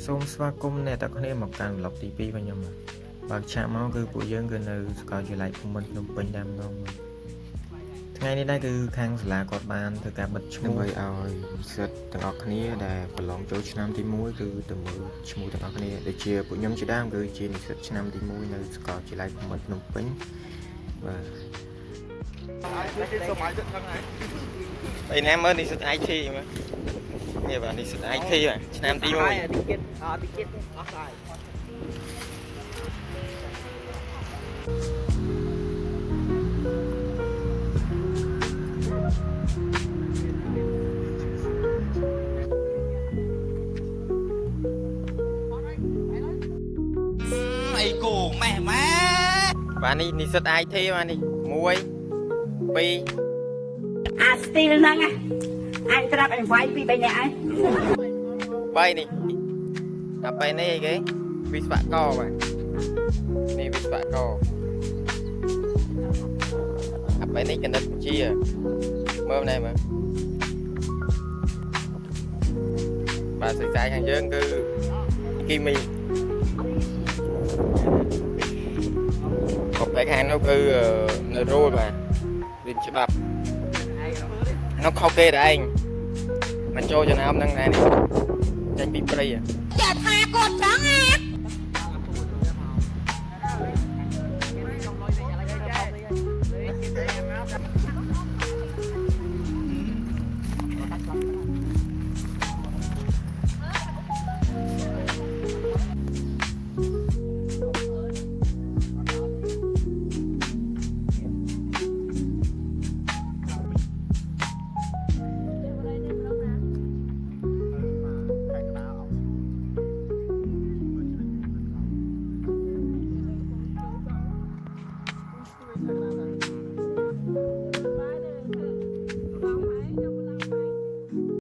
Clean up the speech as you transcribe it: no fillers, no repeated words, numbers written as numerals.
សូមស្វាគមន៍អ្នកទាំងគ្នាមកកាន់ vlog ទី2របស់ខ្ញុំបើកឆាកមកគឺពួកយើងគឺនៅសាកលវិទ្យាល័យភូមិន្ទភ្នំពេញតែម្ដងថ្ងៃនេះដែរគឺខាងសាលាគាត់បានធ្វើការបិទឈ្មោះដើម្បីឲ្យនិស្សិតទាំងអស់គ្នាដែលប្រឡងចូលឆ្នាំទី1គឺទៅមើលឈ្មោះទាំងអស់គ្នាដូចជាពួកខ្ញុំជាដើមគឺជានិស្សិតឆ្នាំទី1នៅសាកលវិទ្យាល័យភូមិន្ទភ្នំពេញបាទឯណាមើលនិស្សិត IT មើលនេះបាទនិស្សិត IT ឆ្នាំទី1តិចអស់ហើយអីគូម៉ែបាទនេះនិស្សិត IT បាទនេះ1 2អាស្ទីលហ្នឹងអាចត្រាប់ឲ្យវាយពី3នាក់ហើយ3នេះដល់ពេលនេះអីគេវិស្វករបាទនេះវិស្វករដល់ពេលនេះគណិតវិទ្យាមើលណែមើលបាទសិក្សាខាងយើងគឺគីមីក៏បែកខាងនោះគឺនៅរੂលបាទរៀនច្បាប់នោះខុសគេតែឯងមិនចូលចំណោមហ្នឹងណានេះចេញពីព្រៃចាថាគាត់ចឹង